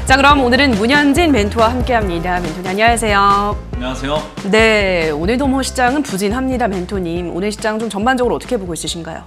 자, 그럼 오늘은 문현진 멘토와 함께합니다. 멘토님 안녕하세요. 안녕하세요. 네, 오늘도 뭐 시장은 부진합니다, 멘토님. 오늘 시장 좀 전반적으로 어떻게 보고 있으신가요?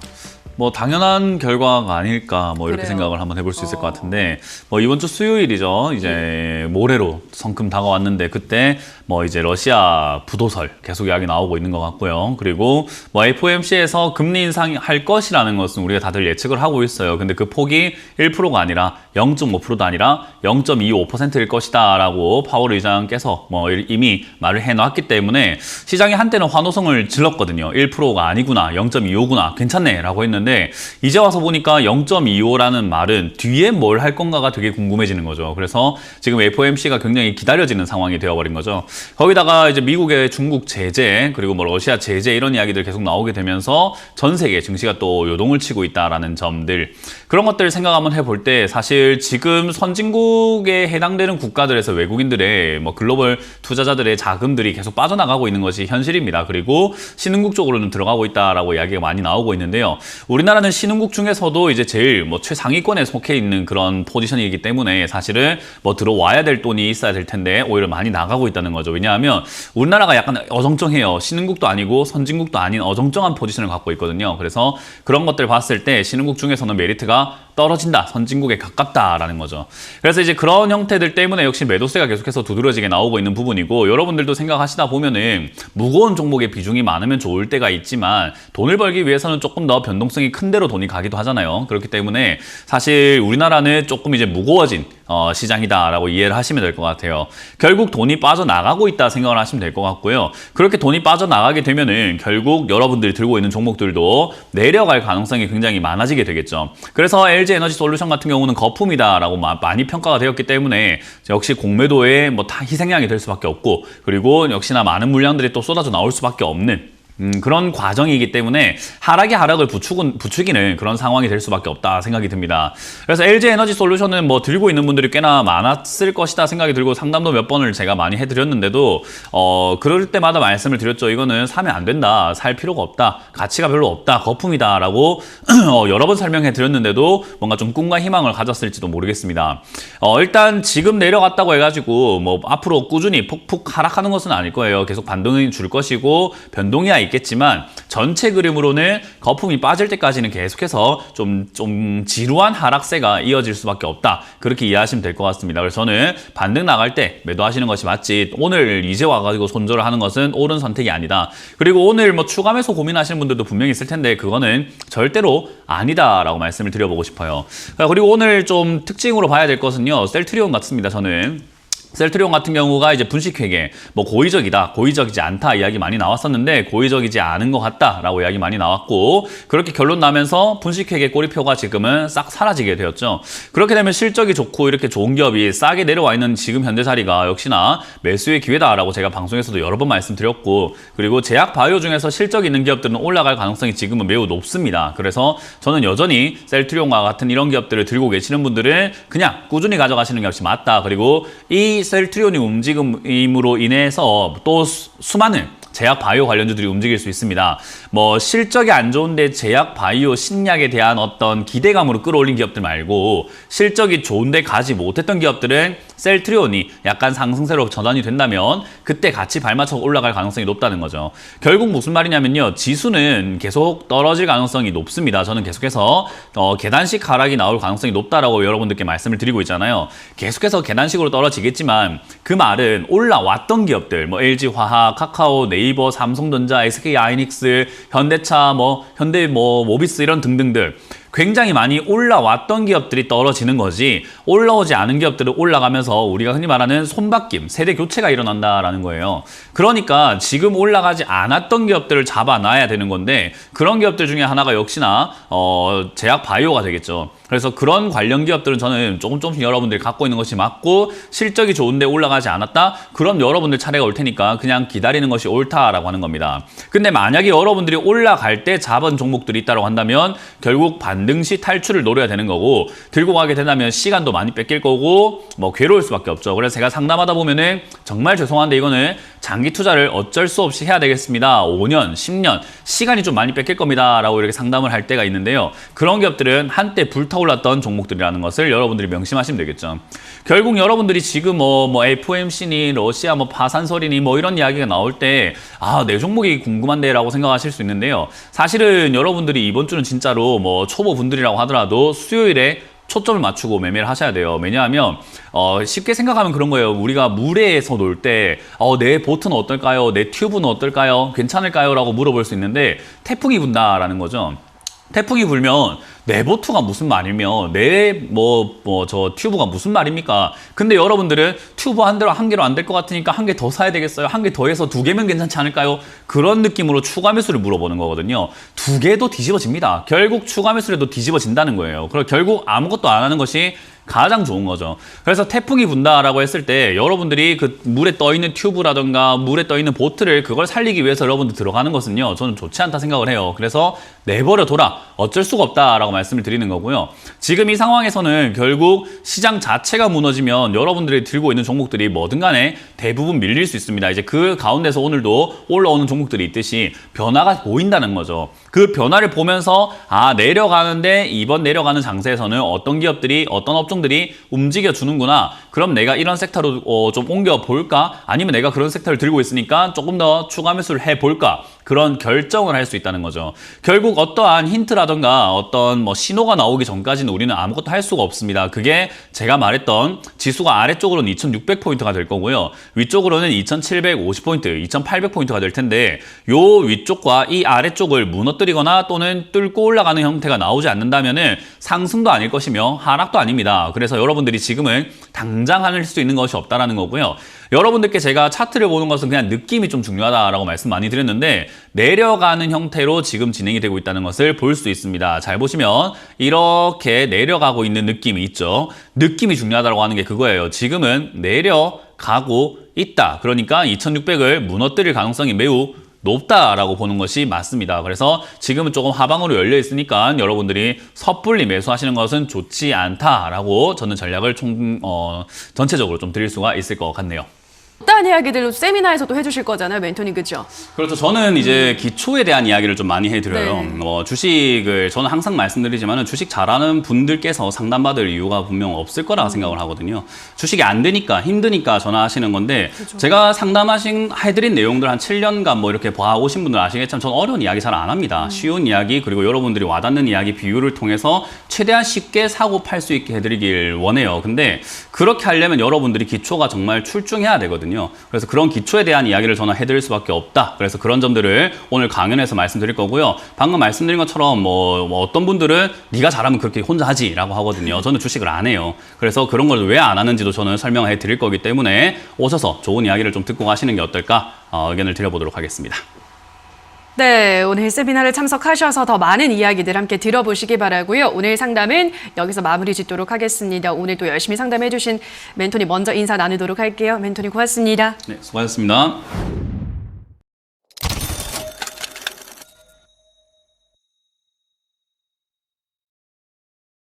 뭐 당연한 결과가 아닐까 뭐 이렇게 그래요. 생각을 한번 해볼 수 있을 것 같은데 뭐 이번 주 수요일이죠. 이제 모레로 성큼 다가왔는데 그때 뭐 이제 러시아 부도설 계속 이야기 나오고 있는 것 같고요. 그리고 뭐 FOMC에서 금리 인상할 것이라는 것은 우리가 다들 예측을 하고 있어요. 근데 그 폭이 1%가 아니라 0.5%도 아니라 0.25%일 것이다라고 파월 의장께서 뭐 이미 말을 해놨기 때문에 시장이 한때는 환호성을 질렀거든요. 1%가 아니구나, 0.25구나, 괜찮네라고 했는데 이제 와서 보니까 0.25라는 말은 뒤에 뭘 할 건가가 되게 궁금해지는 거죠. 그래서 지금 FOMC가 굉장히 기다려지는 상황이 되어버린 거죠. 거기다가 이제 미국의 중국 제재 그리고 뭐 러시아 제재 이런 이야기들 계속 나오게 되면서 전 세계 증시가 또 요동을 치고 있다라는 점들, 그런 것들 생각 한번 해볼 때 사실 지금 선진국에 해당되는 국가들에서 외국인들의 뭐 글로벌 투자자들의 자금들이 계속 빠져나가고 있는 것이 현실입니다. 그리고 신흥국 쪽으로는 들어가고 있다라고 이야기가 많이 나오고 있는데요. 우리나라는 신흥국 중에서도 이제 제일 뭐 최상위권에 속해 있는 그런 포지션이기 때문에 사실은 뭐 들어와야 될 돈이 있어야 될 텐데 오히려 많이 나가고 있다는 거죠. 왜냐하면 우리나라가 약간 어정쩡해요. 신흥국도 아니고 선진국도 아닌 어정쩡한 포지션을 갖고 있거든요. 그래서 그런 것들 봤을 때 신흥국 중에서는 메리트가 떨어진다, 선진국에 가깝다라는 거죠. 그래서 이제 그런 형태들 때문에 역시 매도세가 계속해서 두드러지게 나오고 있는 부분이고, 여러분들도 생각하시다 보면은 무거운 종목의 비중이 많으면 좋을 때가 있지만 돈을 벌기 위해서는 조금 더 변동성이 큰 데로 돈이 가기도 하잖아요. 그렇기 때문에 사실 우리나라는 조금 이제 무거워진 시장이다라고 이해를 하시면 될 것 같아요. 결국 돈이 빠져나가고 있다 생각을 하시면 될 것 같고요. 그렇게 돈이 빠져나가게 되면은 결국 여러분들이 들고 있는 종목들도 내려갈 가능성이 굉장히 많아지게 되겠죠. 그래서 LG 에너지 솔루션 같은 경우는 거품이다라고 많이 평가가 되었기 때문에 역시 공매도의 뭐 다 희생양이 될 수밖에 없고, 그리고 역시나 많은 물량들이 또 쏟아져 나올 수밖에 없는 그런 과정이기 때문에 하락이 하락을 부추기는 그런 상황이 될 수밖에 없다 생각이 듭니다. 그래서 LG 에너지 솔루션은 뭐 들고 있는 분들이 꽤나 많았을 것이다 생각이 들고 상담도 몇 번을 제가 많이 해드렸는데도 그럴 때마다 말씀을 드렸죠. 이거는 사면 안 된다, 살 필요가 없다, 가치가 별로 없다, 거품이다 라고 여러 번 설명해 드렸는데도 뭔가 좀 꿈과 희망을 가졌을지도 모르겠습니다. 일단 지금 내려갔다고 해가지고 뭐 앞으로 꾸준히 폭폭 하락하는 것은 아닐 거예요. 계속 반등이 줄 것이고 변동이야 있겠지만 전체 그림으로는 거품이 빠질 때까지는 계속해서 좀 지루한 하락세가 이어질 수밖에 없다, 그렇게 이해하시면 될 것 같습니다. 그래서 저는 반등 나갈 때 매도하시는 것이 맞지, 오늘 이제 와가지고 손절을 하는 것은 옳은 선택이 아니다. 그리고 오늘 뭐 추가 매수 고민하시는 분들도 분명히 있을 텐데 그거는 절대로 아니다라고 말씀을 드려보고 싶어요. 그리고 오늘 좀 특징으로 봐야 될 것은요, 셀트리온 같습니다. 저는 셀트리온 같은 경우가 이제 분식회계, 뭐 고의적이다, 고의적이지 않다 이야기 많이 나왔었는데 고의적이지 않은 것 같다라고 이야기 많이 나왔고, 그렇게 결론 나면서 분식회계 꼬리표가 지금은 싹 사라지게 되었죠. 그렇게 되면 실적이 좋고 이렇게 좋은 기업이 싸게 내려와 있는 지금 현재 자리가 역시나 매수의 기회다라고 제가 방송에서도 여러 번 말씀드렸고, 그리고 제약 바이오 중에서 실적 있는 기업들은 올라갈 가능성이 지금은 매우 높습니다. 그래서 저는 여전히 셀트리온과 같은 이런 기업들을 들고 계시는 분들은 그냥 꾸준히 가져가시는 것이 맞다. 그리고 이 셀트리온이 움직임으로 인해서 또 수많은 제약 바이오 관련주들이 움직일 수 있습니다. 뭐 실적이 안 좋은데 제약 바이오 신약에 대한 어떤 기대감으로 끌어올린 기업들 말고 실적이 좋은데 가지 못했던 기업들은 셀트리온이 약간 상승세로 전환이 된다면 그때 같이 발맞춰 올라갈 가능성이 높다는 거죠. 결국 무슨 말이냐면요, 지수는 계속 떨어질 가능성이 높습니다. 저는 계속해서 계단식 하락이 나올 가능성이 높다라고 여러분들께 말씀을 드리고 있잖아요. 계속해서 계단식으로 떨어지겠지만 그 말은 올라왔던 기업들, 뭐 LG화학, 카카오, 네이버, 삼성전자, SK하이닉스, 현대차, 뭐 현대 모비스 이런 등등들 굉장히 많이 올라왔던 기업들이 떨어지는 거지, 올라오지 않은 기업들은 올라가면서 우리가 흔히 말하는 손바뀜, 세대 교체가 일어난다라는 거예요. 그러니까 지금 올라가지 않았던 기업들을 잡아놔야 되는 건데 그런 기업들 중에 하나가 역시나 제약 바이오가 되겠죠. 그래서 그런 관련 기업들은 저는 조금씩 여러분들이 갖고 있는 것이 맞고, 실적이 좋은데 올라가지 않았다? 그럼 여러분들 차례가 올 테니까 그냥 기다리는 것이 옳다라고 하는 겁니다. 근데 만약에 여러분들이 올라갈 때 잡은 종목들이 있다고 한다면 결국 반등 시 탈출을 노려야 되는 거고, 들고 가게 된다면 시간도 많이 뺏길 거고 뭐 괴로울 수밖에 없죠. 그래서 제가 상담하다 보면은 정말 죄송한데 이거는 장기 투자를 어쩔 수 없이 해야 되겠습니다. 5년, 10년 시간이 좀 많이 뺏길 겁니다라고 이렇게 상담을 할 때가 있는데요. 그런 기업들은 한때 불타올랐던 종목들이라는 것을 여러분들이 명심하시면 되겠죠. 결국 여러분들이 지금 뭐 FOMC니 러시아 뭐 파산설이니 뭐 이런 이야기가 나올 때 내 종목이 궁금한데라고 생각하실 수 있는데요. 사실은 여러분들이 이번 주는 진짜로 뭐 초보분들이라고 하더라도 수요일에 초점을 맞추고 매매를 하셔야 돼요. 왜냐하면 쉽게 생각하면 그런 거예요. 우리가 물에서 놀 때 내 보트는 어떨까요? 내 튜브는 어떨까요? 괜찮을까요? 라고 물어볼 수 있는데 태풍이 분다라는 거죠. 태풍이 불면 내 보트가 무슨 말이며 내 저 튜브가 무슨 말입니까? 근데 여러분들은 튜브 한 개로 안 될 것 같으니까 한 개 더 사야 되겠어요? 한 개 더 해서 2개면 괜찮지 않을까요? 그런 느낌으로 추가 매수를 물어보는 거거든요. 2개도 뒤집어집니다. 결국 추가 매수라도 뒤집어진다는 거예요. 그리고 결국 아무것도 안 하는 것이 가장 좋은 거죠. 그래서 태풍이 분다라고 했을 때 여러분들이 그 물에 떠 있는 튜브라든가 물에 떠 있는 보트를 그걸 살리기 위해서 여러분들 들어가는 것은요, 저는 좋지 않다 생각을 해요. 그래서 내버려 둬라. 어쩔 수가 없다라고 말씀을 드리는 거고요. 지금 이 상황에서는 결국 시장 자체가 무너지면 여러분들이 들고 있는 종목들이 뭐든 간에 대부분 밀릴 수 있습니다. 이제 그 가운데서 오늘도 올라오는 종목들이 있듯이 변화가 보인다는 거죠. 그 변화를 보면서 내려가는데 이번 내려가는 장세에서는 어떤 기업들이 어떤 업종들이 움직여 주는구나. 그럼 내가 이런 섹터로 좀 옮겨 볼까? 아니면 내가 그런 섹터를 들고 있으니까 조금 더 추가 매수를 해 볼까? 그런 결정을 할 수 있다는 거죠. 결국 어떠한 힌트라든가 어떤 신호가 나오기 전까지는 우리는 아무것도 할 수가 없습니다. 그게 제가 말했던 지수가 아래쪽으로는 2600포인트가 될 거고요. 위쪽으로는 2750포인트, 2800포인트가 될 텐데 요 위쪽과 이 아래쪽을 무너뜨리거나 또는 뚫고 올라가는 형태가 나오지 않는다면은 상승도 아닐 것이며 하락도 아닙니다. 그래서 여러분들이 지금은 당장 할 수 있는 것이 없다라는 거고요. 여러분들께 제가 차트를 보는 것은 그냥 느낌이 좀 중요하다라고 말씀 많이 드렸는데 내려가는 형태로 지금 진행이 되고 있다는 것을 볼 수 있습니다. 잘 보시면 이렇게 내려가고 있는 느낌이 있죠. 느낌이 중요하다고 하는 게 그거예요. 지금은 내려가고 있다. 그러니까 2600을 무너뜨릴 가능성이 매우 높다라고 보는 것이 맞습니다. 그래서 지금은 조금 하방으로 열려 있으니까 여러분들이 섣불리 매수하시는 것은 좋지 않다라고 저는 전략을 전체적으로 좀 드릴 수가 있을 것 같네요. 어떠한 이야기들 세미나에서도 해주실 거잖아요, 멘토님, 그렇죠? 그렇죠. 저는 이제 기초에 대한 이야기를 좀 많이 해드려요. 네. 주식을 저는 항상 말씀드리지만 주식 잘하는 분들께서 상담받을 이유가 분명 없을 거라 생각을 하거든요. 주식이 안 되니까 힘드니까 전화하시는 건데 그렇죠. 제가 해드린 내용들 한 7년간 뭐 이렇게 봐오신 분들 아시겠지만 저는 어려운 이야기 잘 안 합니다. 쉬운 이야기 그리고 여러분들이 와닿는 이야기 비율을 통해서 최대한 쉽게 사고 팔 수 있게 해드리길 원해요. 근데 그렇게 하려면 여러분들이 기초가 정말 출중해야 되거든요. 그래서 그런 기초에 대한 이야기를 저는 해드릴 수밖에 없다. 그래서 그런 점들을 오늘 강연에서 말씀드릴 거고요. 방금 말씀드린 것처럼 뭐 어떤 분들은 네가 잘하면 그렇게 혼자 하지라고 하거든요. 저는 주식을 안 해요. 그래서 그런 걸 왜 안 하는지도 저는 설명해 드릴 거기 때문에 오셔서 좋은 이야기를 좀 듣고 가시는 게 어떨까 의견을 드려보도록 하겠습니다. 네, 오늘 세미나를 참석하셔서 더 많은 이야기들 함께 들어보시기 바라고요. 오늘 상담은 여기서 마무리 짓도록 하겠습니다. 오늘 또 열심히 상담해 주신 멘토님 먼저 인사 나누도록 할게요. 멘토님 고맙습니다. 네, 수고하셨습니다.